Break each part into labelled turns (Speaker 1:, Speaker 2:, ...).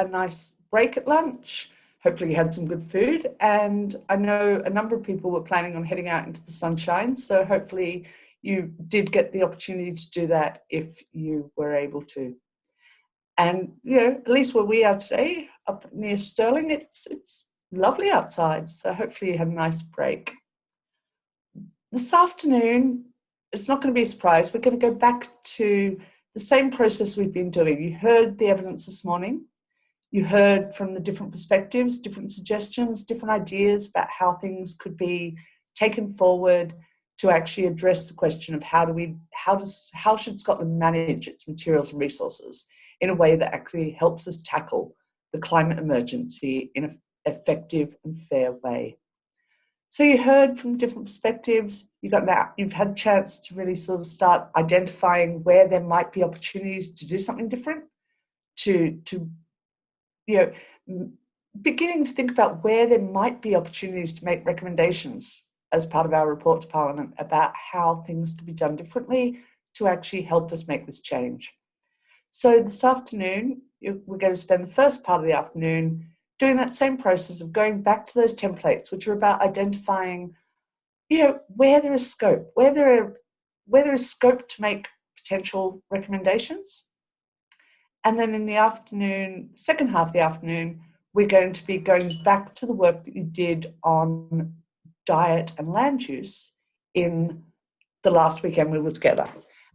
Speaker 1: a nice break at lunch. Hopefully you had some good food. And I know a number of people were planning on heading out into the sunshine. So hopefully you did get the opportunity to do that if you were able to. And, at least where we are today, up near Stirling, it's lovely outside. So hopefully you had a nice break. This afternoon, it's not going to be a surprise. We're going to go back to the same process we've been doing. You heard the evidence this morning. You heard from the different perspectives, different suggestions, different ideas about how things could be taken forward to actually address the question of how should Scotland manage its materials and resources in a way that actually helps us tackle the climate emergency in an effective and fair way. So you heard from different perspectives. You've had a chance to really sort of start identifying where there might be opportunities to do something different, to beginning to think about where there might be opportunities to make recommendations as part of our report to Parliament about how things could be done differently to actually help us make this change. So this afternoon, we're going to spend the first part of the afternoon doing that same process of going back to those templates, which are about identifying, where there is scope, where there is scope to make potential recommendations. And then in the afternoon, second half of the afternoon, we're going to be going back to the work that you did on diet and land use in the last weekend we were together,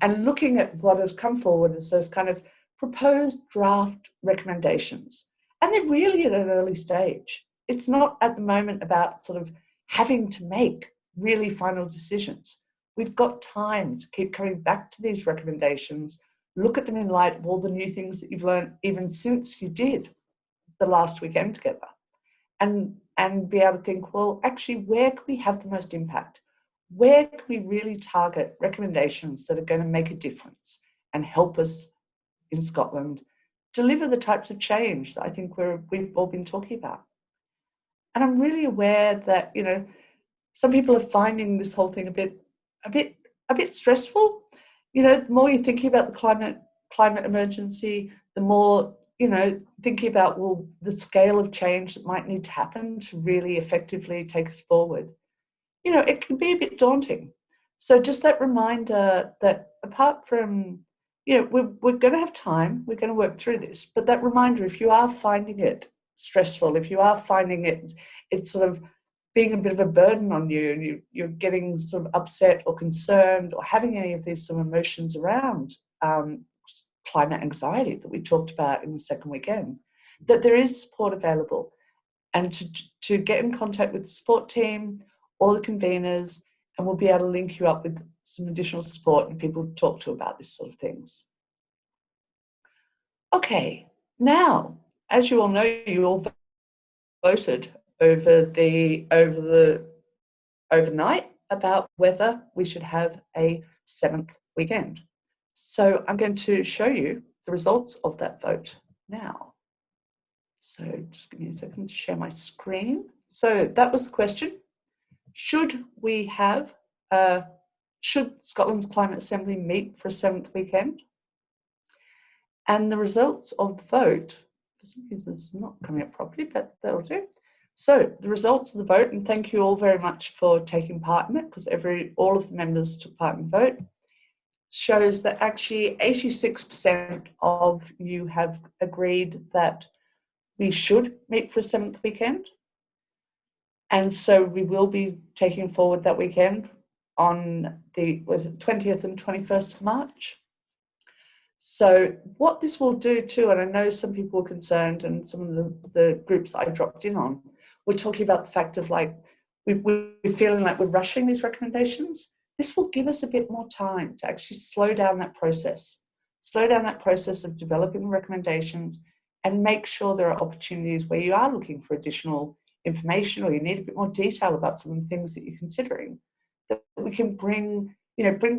Speaker 1: and looking at what has come forward as those kind of proposed draft recommendations. And they're really at an early stage. It's not at the moment about sort of having to make really final decisions. We've got time to keep coming back to these recommendations, look at them in light of all the new things that you've learned even since you did the last weekend together, and be able to think, well, actually, where can we have the most impact? Where can we really target recommendations that are going to make a difference and help us in Scotland deliver the types of change that I think we've all been talking about? And I'm really aware that, some people are finding this whole thing a bit stressful. The more you're thinking about the climate emergency, the more, thinking about, well, the scale of change that might need to happen to really effectively take us forward. It can be a bit daunting. So just that reminder that apart from, we're going to have time, we're going to work through this, but that reminder, if you are finding it stressful, if you are finding it's sort of being a bit of a burden on you, and you're getting sort of upset or concerned or having any of these sort of emotions around climate anxiety that we talked about in the second weekend, that there is support available, and to get in contact with the support team or the conveners, and we'll be able to link you up with some additional support and people to talk to about this sort of things. Okay, now, as you all know, you all voted overnight about whether we should have a 7th weekend. So I'm going to show you the results of that vote now. So just give me a second to share my screen. So that was the question. Should Scotland's Climate Assembly meet for a 7th weekend? And the results of the vote, for some reason it's not coming up properly, but that'll do. So the results of the vote, and thank you all very much for taking part in it, because all of the members took part in the vote, shows that actually 86% of you have agreed that we should meet for a 7th weekend. And so we will be taking forward that weekend on the 20th and 21st of March. So what this will do too, and I know some people are concerned, and some of the groups that I dropped in on, we're talking about the fact of we're feeling like we're rushing these recommendations. This will give us a bit more time to actually slow down that process of developing recommendations, and make sure there are opportunities where you are looking for additional information, or you need a bit more detail about some of the things that you're considering, that we can bring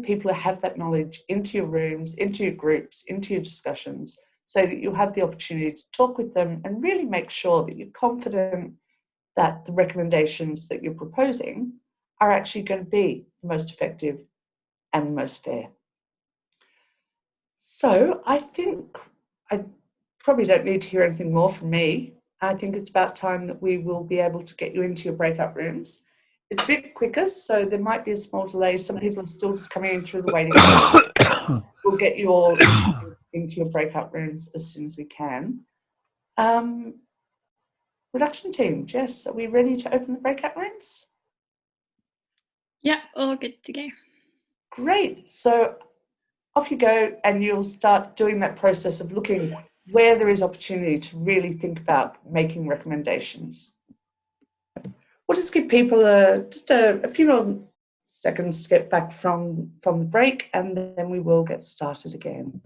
Speaker 1: people who have that knowledge into your rooms, into your groups, into your discussions, so that you'll have the opportunity to talk with them and really make sure that you're confident that the recommendations that you're proposing are actually going to be the most effective and the most fair. So I think probably don't need to hear anything more from me. I think it's about time that we will be able to get you into your breakout rooms. It's a bit quicker, so there might be a small delay. Some people are still just coming in through the waiting room. We'll get you all into your breakout rooms as soon as we can. Production team, Jess, are we ready to open the breakout rooms?
Speaker 2: Yeah, all good to go.
Speaker 1: Great. So off you go, and you'll start doing that process of looking where there is opportunity to really think about making recommendations. We'll just give people just a few more seconds to get back from the break, and then we will get started again.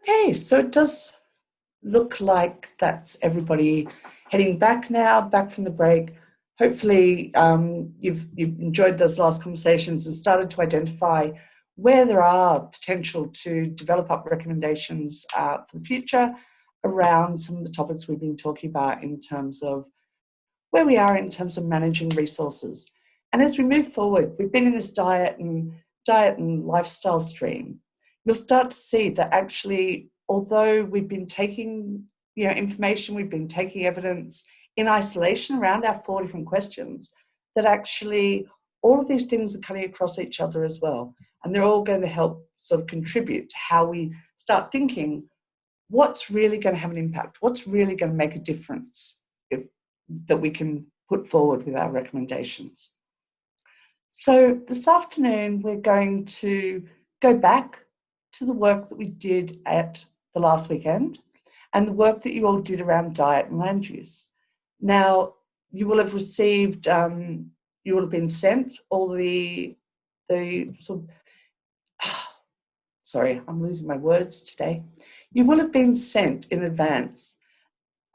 Speaker 1: Okay, so it does look like that's everybody heading back now, back from the break. Hopefully you've enjoyed those last conversations and started to identify where there are potential to develop up recommendations for the future around some of the topics we've been talking about in terms of where we are in terms of managing resources. And as we move forward, we've been in this diet and lifestyle stream. You'll start to see that actually, although we've been taking information, we've been taking evidence in isolation around our 4 different questions, that actually all of these things are cutting across each other as well. And they're all going to help sort of contribute to how we start thinking, what's really going to have an impact? What's really going to make a difference that we can put forward with our recommendations? So this afternoon, we're going to go back to the work that we did at the last weekend and the work that you all did around diet and land use. Now, you will have received, you will have been sent all the sort of, sorry, I'm losing my words today. You will have been sent in advance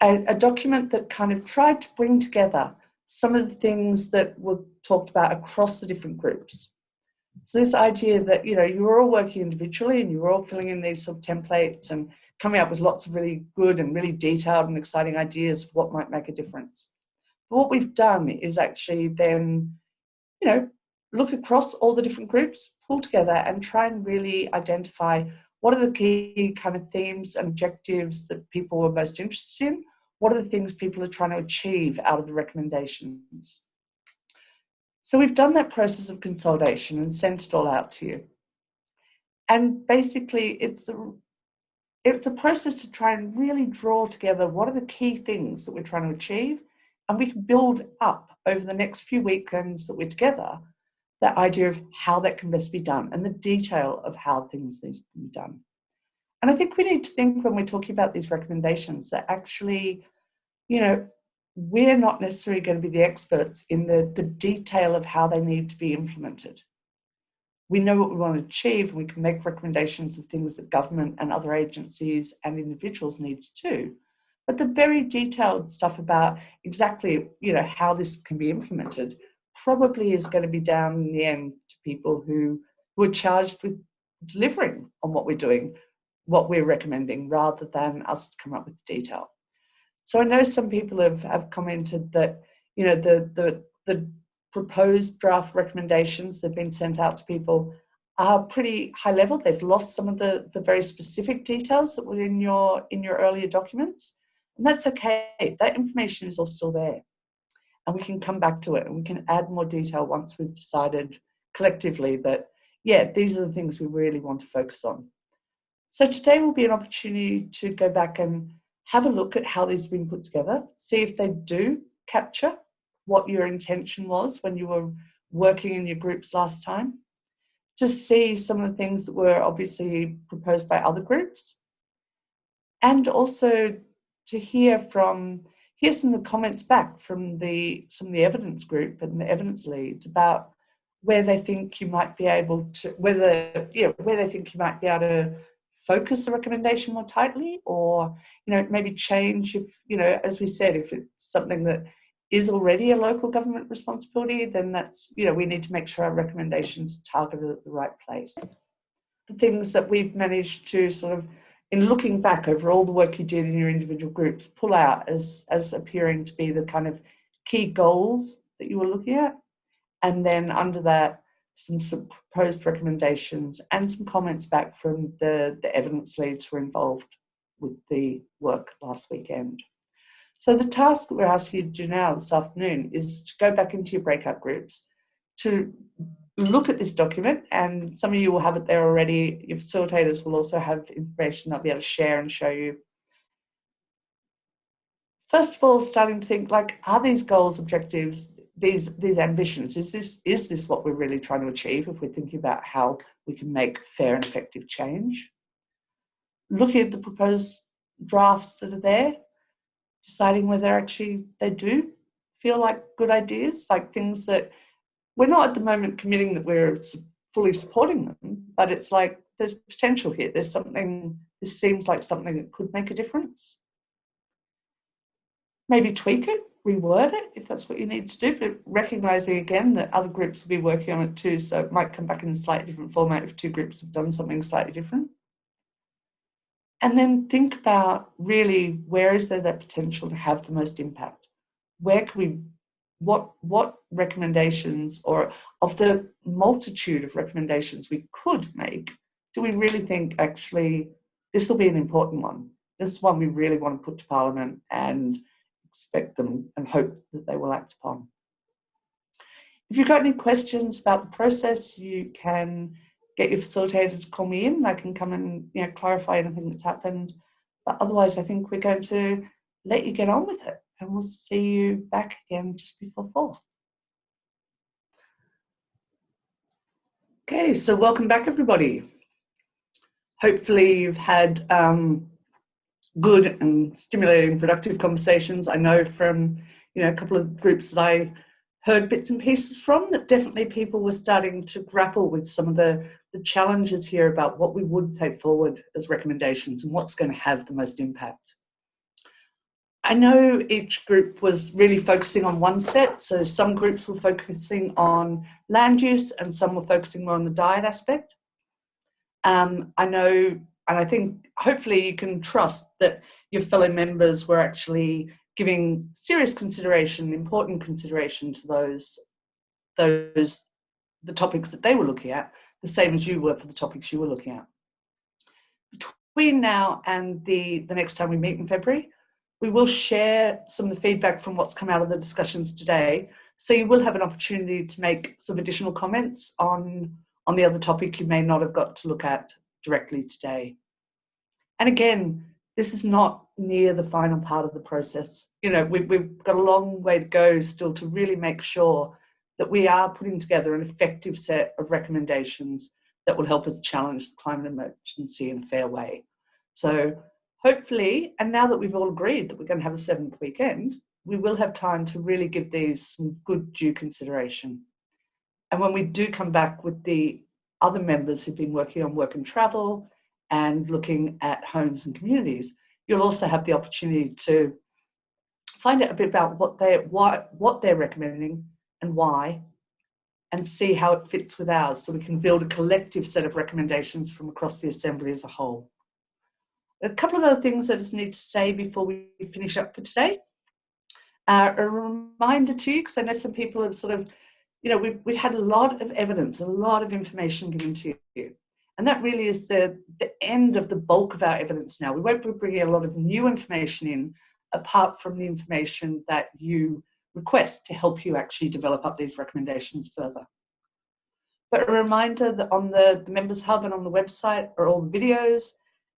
Speaker 1: a document that kind of tried to bring together some of the things that were talked about across the different groups. So this idea that, you were all working individually and you were all filling in these sort of templates and coming up with lots of really good and really detailed and exciting ideas of what might make a difference. But what we've done is actually then, look across all the different groups, pull together and try and really identify what are the key kind of themes and objectives that people were most interested in. What are the things people are trying to achieve out of the recommendations? So we've done that process of consolidation and sent it all out to you. And basically, it's a process to try and really draw together what are the key things that we're trying to achieve, and we can build up over the next few weekends that we're together that idea of how that can best be done and the detail of how things need to be done. And I think we need to think when we're talking about these recommendations that actually, we're not necessarily going to be the experts in the detail of how they need to be implemented. We know what we want to achieve, and we can make recommendations of things that government and other agencies and individuals need to do. But the very detailed stuff about exactly, how this can be implemented probably is going to be down in the end to people who are charged with delivering on what we're doing, what we're recommending rather than us to come up with the detail. So I know some people have commented that, you know, the proposed draft recommendations that have been sent out to people are pretty high level. They've lost some of the very specific details that were in your earlier documents. And that's okay. That information is all still there. And we can come back to it and we can add more detail once we've decided collectively that, yeah, these are the things we really want to focus on. So today will be an opportunity to go back and have a look at how these have been put together, see if they do capture what your intention was when you were working in your groups last time, to see some of the things that were obviously proposed by other groups, and also to hear some of the comments back from some of the evidence group and the evidence leads about where they think you might be able to, where they think you might be able to focus the recommendation more tightly, or, you know, maybe change if, you know, as we said, if it's something that is already a local government responsibility, then that's, you know, we need to make sure our recommendations are targeted at the right place. The things that we've managed to sort of, in looking back over all the work you did in your individual groups, pull out as appearing to be the kind of key goals that you were looking at. And then under that, some proposed recommendations and some comments back from the evidence leads who were involved with the work last weekend. So the task that we're asking you to do now this afternoon is to go back into your breakout groups, to look at this document, and some of you will have it there already. Your facilitators will also have information they'll be able to share and show you. First of all, starting to think, like, are these goals, objectives, these ambitions, is this what we're really trying to achieve if we're thinking about how we can make fair and effective change? Looking at the proposed drafts that are there, deciding whether actually they do feel like good ideas, like things that we're not at the moment committing that we're fully supporting them, but it's like there's potential here. There's something, this seems like something that could make a difference. Maybe tweak it, reword it, if that's what you need to do, but recognising again that other groups will be working on it too, so it might come back in a slightly different format if two groups have done something slightly different. And then think about really, where is there that potential to have the most impact? Where can we, what recommendations, or of the multitude of recommendations we could make, do we really think actually this will be an important one? This is one we really want to put to Parliament and expect them and hope that they will act upon. If you've got any questions about the process, you can get your facilitator to call me in. I can come and, you know, clarify anything that's happened. But otherwise, I think we're going to let you get on with it, and we'll see you back again just before 4. Okay, so welcome back, everybody. Hopefully you've had good and stimulating, productive conversations. I know from, you know, a couple of groups that I heard bits and pieces from, that definitely people were starting to grapple with some of the challenges here about what we would take forward as recommendations and what's going to have the most impact. I know each group was really focusing on one set, so some groups were focusing on land use and some were focusing more on the diet aspect. I know, and I think hopefully you can trust that your fellow members were actually giving serious consideration, important consideration to the topics that they were looking at, the same as you were for the topics you were looking at. Between now and the next time we meet in February, we will share some of the feedback from what's come out of the discussions today. So you will have an opportunity to make some additional comments on the other topic you may not have got to look at directly today. And again, this is not near the final part of the process. You know, we've got a long way to go still to really make sure that we are putting together an effective set of recommendations that will help us challenge the climate emergency in a fair way. So hopefully, and now that we've all agreed that we're going to have a 7th weekend, we will have time to really give these some good due consideration. And when we do come back with the other members who've been working on work and travel and looking at homes and communities, you'll also have the opportunity to find out a bit about what they're recommending and why, and see how it fits with ours, so we can build a collective set of recommendations from across the Assembly as a whole. A couple of other things I just need to say before we finish up for today. A reminder to you, because I know some people have sort of, we've had a lot of evidence, a lot of information given to you. And that really is the end of the bulk of our evidence now. We won't be bringing a lot of new information in, apart from the information that you request to help you actually develop up these recommendations further. But a reminder that on the Members Hub and on the website are all the videos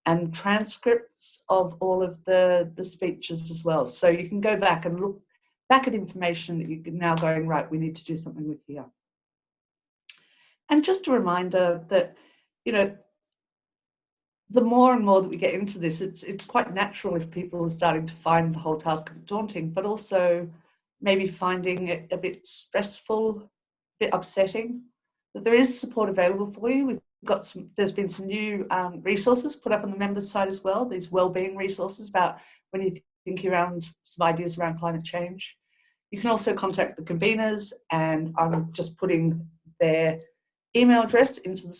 Speaker 1: and transcripts of all of the speeches as well. So you can go back and look back at information that you're now going, right, we need to do something with here. And just a reminder that, the more and more that we get into this, it's quite natural if people are starting to find the whole task a bit daunting, but also maybe finding it a bit stressful, a bit upsetting, that there is support available for you. There's been some new resources put up on the members side as well, these wellbeing resources about when you're thinking around some ideas around climate change. You can also contact the conveners, and I'm just putting their email address into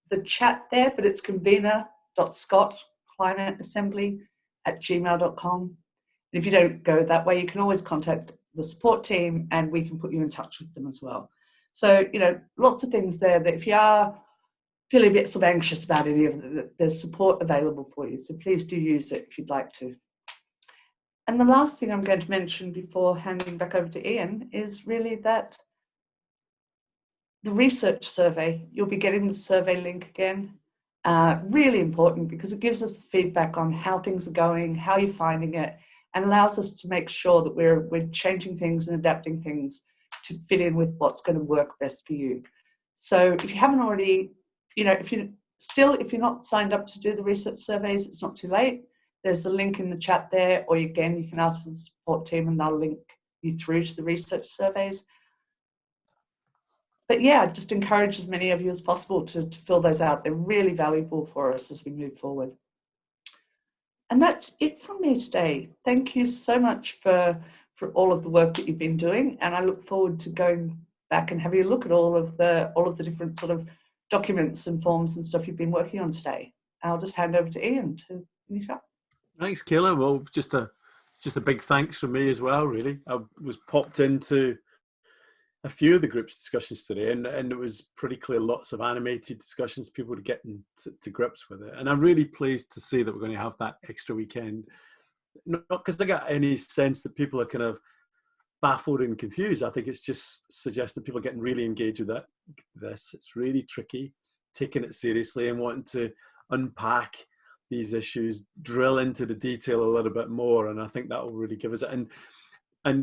Speaker 1: the chat there, but it's convener.scott.climateassembly@gmail.com. And if you don't go that way, you can always contact the support team and we can put you in touch with them as well. So, lots of things there that if you are feeling a bit sort of anxious about any of it, there's support available for you. So please do use it if you'd like to. And the last thing I'm going to mention before handing back over to Ian is really that the research survey, you'll be getting the survey link again. Really important because it gives us feedback on how things are going, how you're finding it, and allows us to make sure that we're changing things and adapting things to fit in with what's going to work best for you. So if you haven't already, if you're not signed up to do the research surveys, it's not too late. There's the link in the chat there, or again, you can ask for the support team and they'll link you through to the research surveys. But yeah, just encourage as many of you as possible to fill those out. They're really valuable for us as we move forward. And that's it from me today. Thank you so much for all of the work that you've been doing. And I look forward to going back and having a look at all of the different sort of documents and forms and stuff you've been working on today. I'll just hand over to Ian to finish up.
Speaker 3: Thanks, Kayla. Well, just a big thanks from me as well, really. I was popped into a few of the group's discussions today, and it was pretty clear lots of animated discussions, people were getting to grips with it. And I'm really pleased to see that we're going to have that extra weekend. Not because I got any sense that people are kind of baffled and confused. I think it's just suggests that people are getting really engaged with this. It's really tricky, taking it seriously and wanting to unpack these issues, drill into the detail a little bit more. And I think that will really give us it. And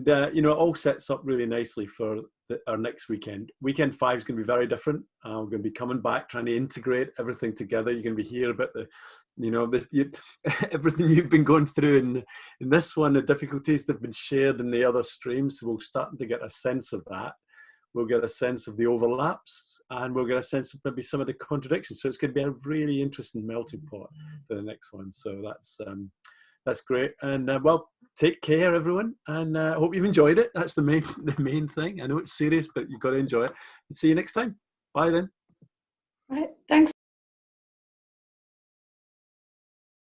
Speaker 3: it all sets up really nicely for our next weekend. Weekend 5 is going to be very different. We're going to be coming back, trying to integrate everything together. You're going to be hearing about everything you've been going through in this one, the difficulties that have been shared in the other streams. So we're starting to get a sense of that. We'll get a sense of the overlaps, and we'll get a sense of maybe some of the contradictions. So it's going to be a really interesting melting pot for the next one. So that's great. And well, take care, everyone, and I hope you've enjoyed it. That's the main thing. I know it's serious, but you've got to enjoy it. And see you next time. Bye then.
Speaker 1: Right. Thanks.